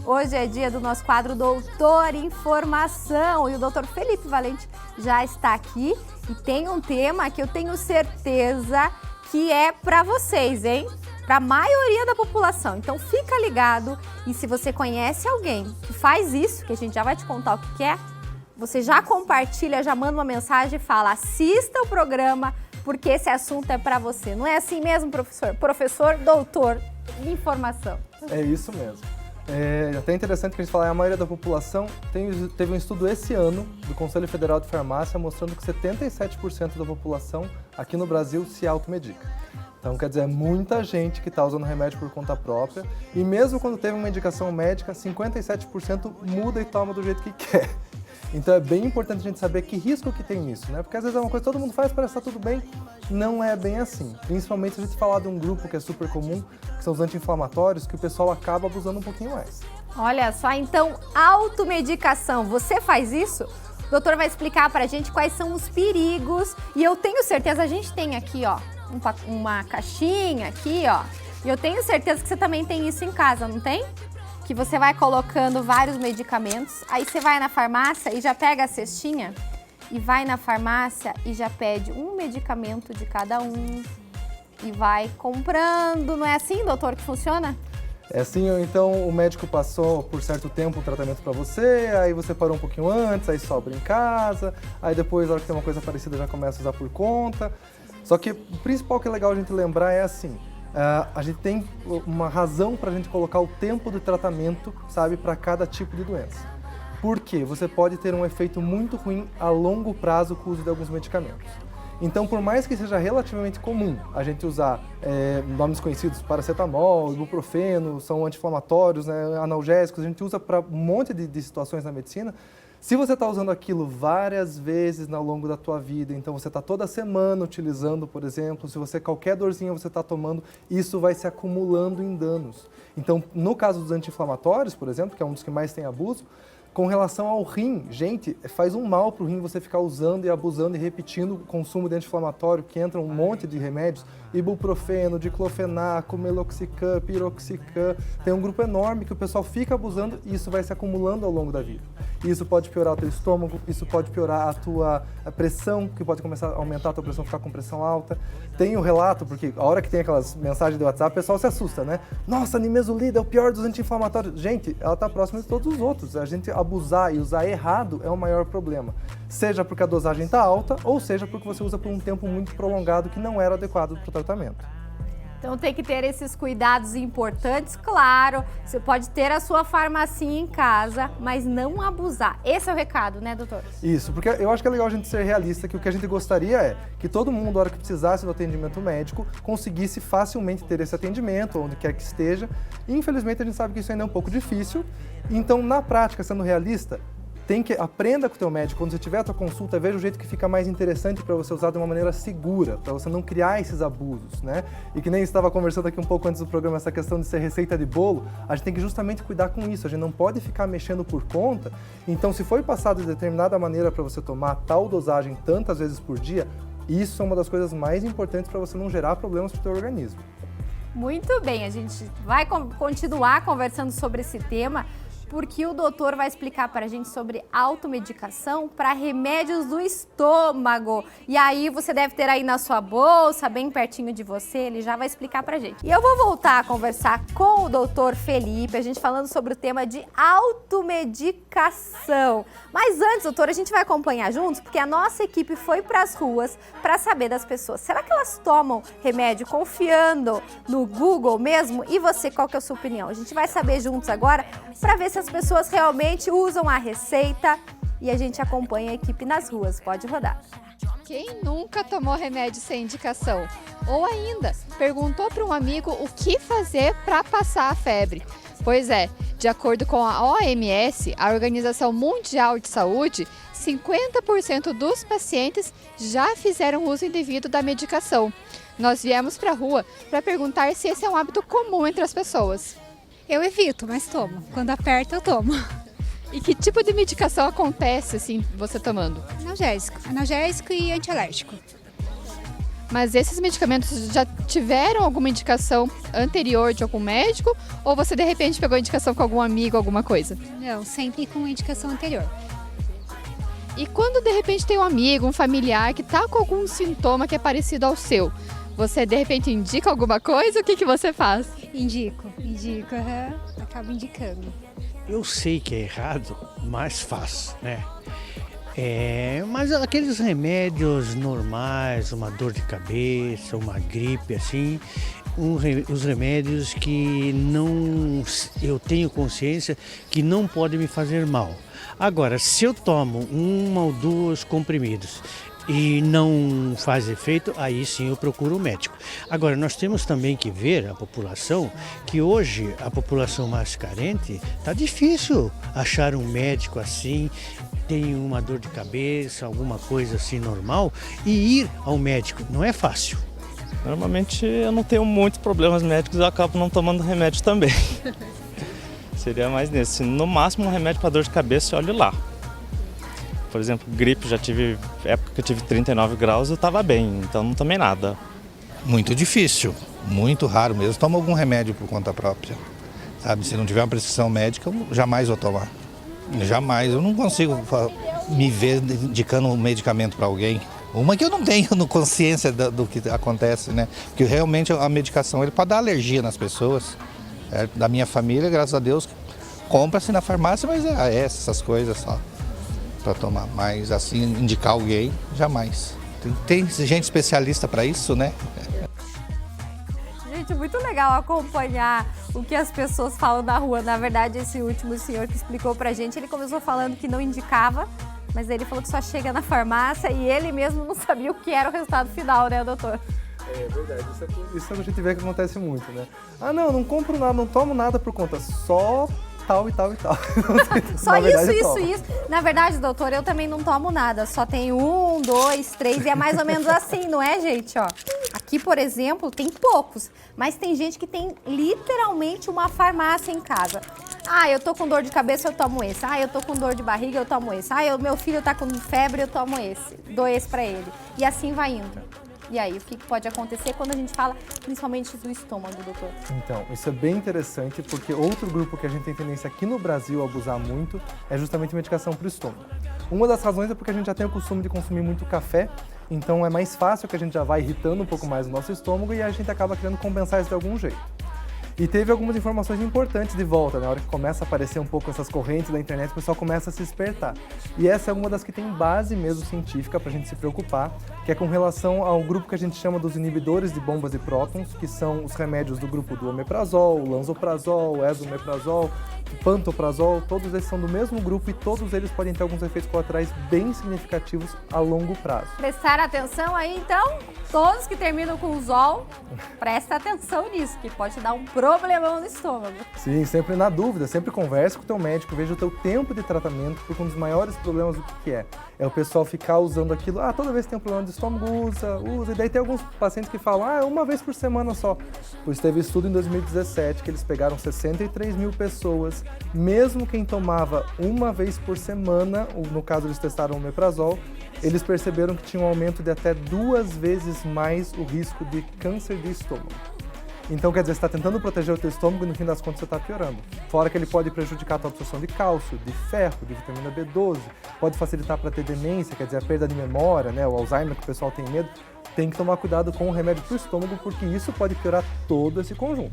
Hoje é dia do nosso quadro Doutor Informação e o doutor Felipe Valente já está aqui e tem um tema que eu tenho certeza que é para vocês, hein? Para a maioria da população. Então fica ligado e se você conhece alguém que faz isso, que a gente já vai te contar o que é, você já compartilha, já manda uma mensagem e fala: assista o programa porque esse assunto é para você. Não é assim mesmo, professor? Professor, doutor, informação. É isso mesmo. É até interessante que a gente fala, a maioria da população teve um estudo esse ano do Conselho Federal de Farmácia mostrando que 77% da população aqui no Brasil se automedica. Então, quer dizer, é muita gente que está usando remédio por conta própria e mesmo quando teve uma indicação médica, 57% muda e toma do jeito que quer. Então é bem importante a gente saber que risco que tem nisso, né? Porque às vezes é uma coisa que todo mundo faz, parece que está tudo bem, não é bem assim. Principalmente se a gente falar de um grupo que é super comum, que são os anti-inflamatórios, que o pessoal acaba abusando um pouquinho mais. Olha só, então, automedicação, você faz isso? O doutor vai explicar pra gente quais são os perigos e eu tenho certeza, a gente tem aqui, ó, uma caixinha aqui, ó, e eu tenho certeza que você também tem isso em casa, não tem? Que você vai colocando vários medicamentos, aí você vai na farmácia e já pega a cestinha e vai na farmácia e já pede um medicamento de cada um e vai comprando. Não é assim, doutor, que funciona? É assim, então o médico passou por certo tempo o tratamento para você, aí você parou um pouquinho antes, aí sobra em casa, aí depois, na hora que tem uma coisa parecida, já começa a usar por conta. Só que o principal que é legal a gente lembrar é assim, a gente tem uma razão para a gente colocar o tempo do tratamento, sabe, para cada tipo de doença. Por quê? Você pode ter um efeito muito ruim a longo prazo com o uso de alguns medicamentos. Então, por mais que seja relativamente comum a gente usar nomes conhecidos, paracetamol, ibuprofeno, são anti-inflamatórios, né, analgésicos, a gente usa para um monte de situações na medicina. Se você está usando aquilo várias vezes ao longo da tua vida, então você está toda semana utilizando, por exemplo, se você qualquer dorzinha você está tomando, isso vai se acumulando em danos. Então, no caso dos anti-inflamatórios, por exemplo, que é um dos que mais tem abuso, com relação ao rim, gente, faz um mal para o rim você ficar usando e abusando e repetindo o consumo de anti-inflamatório, que entra um monte de remédios, ibuprofeno, diclofenaco, meloxicam, piroxicam, tem um grupo enorme que o pessoal fica abusando e isso vai se acumulando ao longo da vida. Isso pode piorar o teu estômago, isso pode piorar a tua pressão, que pode começar a aumentar a tua pressão, ficar com pressão alta. Tem o relato, porque a hora que tem aquelas mensagens do WhatsApp, o pessoal se assusta, né? Nossa, a nimesulida é o pior dos anti-inflamatórios. Gente, ela está próxima de todos os outros. A gente abusar e usar errado é o maior problema. Seja porque a dosagem está alta, ou seja porque você usa por um tempo muito prolongado que não era adequado para o tratamento. Então tem que ter esses cuidados importantes, claro, você pode ter a sua farmacinha em casa, mas não abusar. Esse é o recado, né, doutor? Isso, porque eu acho que é legal a gente ser realista, que o que a gente gostaria é que todo mundo, na hora que precisasse do atendimento médico, conseguisse facilmente ter esse atendimento, onde quer que esteja. E, infelizmente, a gente sabe que isso ainda é um pouco difícil. Então, na prática, sendo realista, aprenda com o teu médico, quando você tiver a tua consulta, veja o jeito que fica mais interessante para você usar de uma maneira segura, para você não criar esses abusos, né? E que nem estava conversando aqui um pouco antes do programa, essa questão de ser receita de bolo, a gente tem que justamente cuidar com isso, a gente não pode ficar mexendo por conta. Então, se foi passado de determinada maneira para você tomar tal dosagem tantas vezes por dia, isso é uma das coisas mais importantes para você não gerar problemas para o teu organismo. Muito bem, a gente vai continuar conversando sobre esse tema, porque o doutor vai explicar para a gente sobre automedicação para remédios do estômago. E aí você deve ter aí na sua bolsa, bem pertinho de você, ele já vai explicar para a gente. E eu vou voltar a conversar com o doutor Felipe, a gente falando sobre o tema de automedicação. Mas antes, doutor, a gente vai acompanhar juntos, porque a nossa equipe foi para as ruas para saber das pessoas. Será que elas tomam remédio confiando no Google mesmo? E você, qual que é a sua opinião? A gente vai saber juntos agora para ver se as pessoas realmente usam a receita e a gente acompanha a equipe nas ruas. Pode rodar. Quem nunca tomou remédio sem indicação? Ou ainda, perguntou para um amigo o que fazer para passar a febre? Pois é, de acordo com a OMS, a Organização Mundial de Saúde, 50% dos pacientes já fizeram uso indevido da medicação. Nós viemos para a rua para perguntar se esse é um hábito comum entre as pessoas. Eu evito, mas tomo. Quando aperta, eu tomo. E que tipo de medicação acontece assim você tomando? Analgésico e antialérgico. Mas esses medicamentos já tiveram alguma indicação anterior de algum médico? Ou você de repente pegou indicação com algum amigo, alguma coisa? Não, sempre com indicação anterior. E quando de repente tem um amigo, um familiar que está com algum sintoma que é parecido ao seu, você de repente indica alguma coisa? O que você faz? Indico, acabo indicando. Eu sei que é errado, mas faço, né? Mas aqueles remédios normais, uma dor de cabeça, uma gripe assim, os remédios que eu tenho consciência que não podem me fazer mal. Agora, se eu tomo 1 ou 2 comprimidos e não faz efeito, aí sim eu procuro o médico. Agora, nós temos também que ver a população, que hoje a população mais carente, está difícil achar um médico assim, tem uma dor de cabeça, alguma coisa assim normal, e ir ao médico não é fácil. Normalmente eu não tenho muitos problemas médicos, eu acabo não tomando remédio também. Seria mais nesse. No máximo um remédio para dor de cabeça, olhe lá. Por exemplo, gripe, já tive época que eu tive 39 graus, eu estava bem, então não tomei nada. Muito difícil, muito raro mesmo. Tomo algum remédio por conta própria. Sabe, se não tiver uma prescrição médica, eu jamais vou tomar. Jamais, eu não consigo me ver indicando um medicamento para alguém. Uma que eu não tenho consciência do que acontece, né? Porque realmente a medicação é para dar alergia nas pessoas. Da minha família, graças a Deus, compra-se na farmácia, mas essas coisas só para tomar. Mas assim, indicar alguém, jamais. Tem gente especialista para isso, né? Gente, muito legal acompanhar o que as pessoas falam na rua. Na verdade, esse último senhor que explicou pra gente, ele começou falando que não indicava, mas ele falou que só chega na farmácia e ele mesmo não sabia o que era o resultado final, né, doutor? É verdade, isso a gente vê que acontece muito, né? Ah, não compro nada, não tomo nada por conta, só tal e tal e tal. Só isso. Na verdade, doutor, eu também não tomo nada, só tenho 1, 2, 3 e é mais ou menos assim, não é, gente? Ó, aqui, por exemplo, tem poucos, mas tem gente que tem literalmente uma farmácia em casa. Ah, eu tô com dor de cabeça, eu tomo esse. Ah, eu tô com dor de barriga, eu tomo esse. Ah, meu filho tá com febre, eu tomo esse. Dou esse pra ele. E assim vai indo. E aí, o que pode acontecer quando a gente fala principalmente do estômago, doutor? Então, isso é bem interessante porque outro grupo que a gente tem tendência aqui no Brasil a abusar muito é justamente medicação para o estômago. Uma das razões é porque a gente já tem o costume de consumir muito café, então é mais fácil que a gente já vá irritando um pouco mais o nosso estômago e a gente acaba querendo compensar isso de algum jeito. E teve algumas informações importantes de volta, na hora que começa a aparecer um pouco essas correntes da internet, o pessoal começa a se despertar. E essa é uma das que tem base mesmo científica pra gente se preocupar, que é com relação ao grupo que a gente chama dos inibidores de bombas de prótons, que são os remédios do grupo do omeprazol, lanzoprazol, esomeprazol, pantoprazol, todos esses são do mesmo grupo e todos eles podem ter alguns efeitos colaterais bem significativos a longo prazo. Prestar atenção aí, então, todos que terminam com zol, presta atenção nisso, que pode dar um problemão no estômago. Sim, sempre na dúvida, sempre converse com o teu médico, veja o teu tempo de tratamento, porque um dos maiores problemas do que é o pessoal ficar usando aquilo, toda vez que tem um problema de estômago, usa, e daí tem alguns pacientes que falam, uma vez por semana só. Pois teve estudo em 2017 que eles pegaram 63 mil pessoas, mesmo quem tomava uma vez por semana, no caso eles testaram o omeprazol, eles perceberam que tinha um aumento de até 2 vezes mais o risco de câncer de estômago. Então, quer dizer, você está tentando proteger o teu estômago e no fim das contas você está piorando. Fora que ele pode prejudicar a tua absorção de cálcio, de ferro, de vitamina B12, pode facilitar para ter demência, quer dizer, a perda de memória, né, o Alzheimer que o pessoal tem medo. Tem que tomar cuidado com o remédio para o estômago, porque isso pode piorar todo esse conjunto.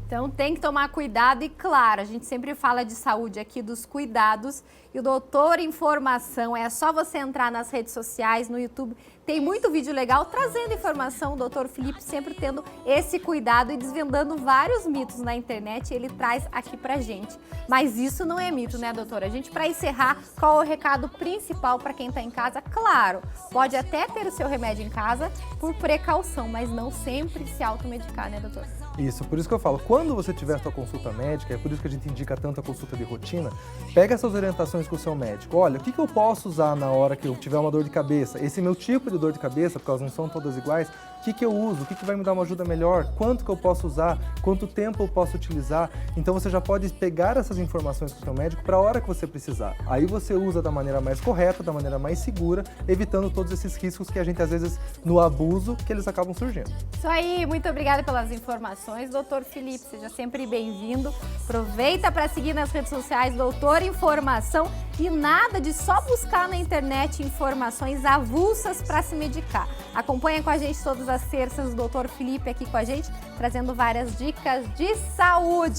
Então tem que tomar cuidado e, claro, a gente sempre fala de saúde aqui, dos cuidados. E o Doutor Informação, é só você entrar nas redes sociais, no YouTube, tem muito vídeo legal trazendo informação. O Doutor Felipe sempre tendo esse cuidado e desvendando vários mitos na internet, ele traz aqui pra gente. Mas isso não é mito, né, doutora? A gente, para encerrar, qual é o recado principal para quem tá em casa? Claro, pode até ter o seu remédio em casa por precaução, mas não sempre se automedicar, né, doutor? Isso, por isso que eu falo, quando você tiver a sua consulta médica, é por isso que a gente indica tanto a consulta de rotina, pega essas orientações com o seu médico. Olha, o que eu posso usar na hora que eu tiver uma dor de cabeça? Esse meu tipo de dor de cabeça, porque elas não são todas iguais, que eu uso, o que vai me dar uma ajuda melhor, quanto que eu posso usar, quanto tempo eu posso utilizar. Então você já pode pegar essas informações com o seu médico para a hora que você precisar. Aí você usa da maneira mais correta, da maneira mais segura, evitando todos esses riscos que a gente às vezes no abuso que eles acabam surgindo. Isso aí, muito obrigada pelas informações, doutor Felipe, seja sempre bem-vindo. Aproveita para seguir nas redes sociais, Doutor Informação, e nada de só buscar na internet informações avulsas para se medicar. Acompanha com a gente todas as terças o doutor Felipe aqui com a gente, trazendo várias dicas de saúde.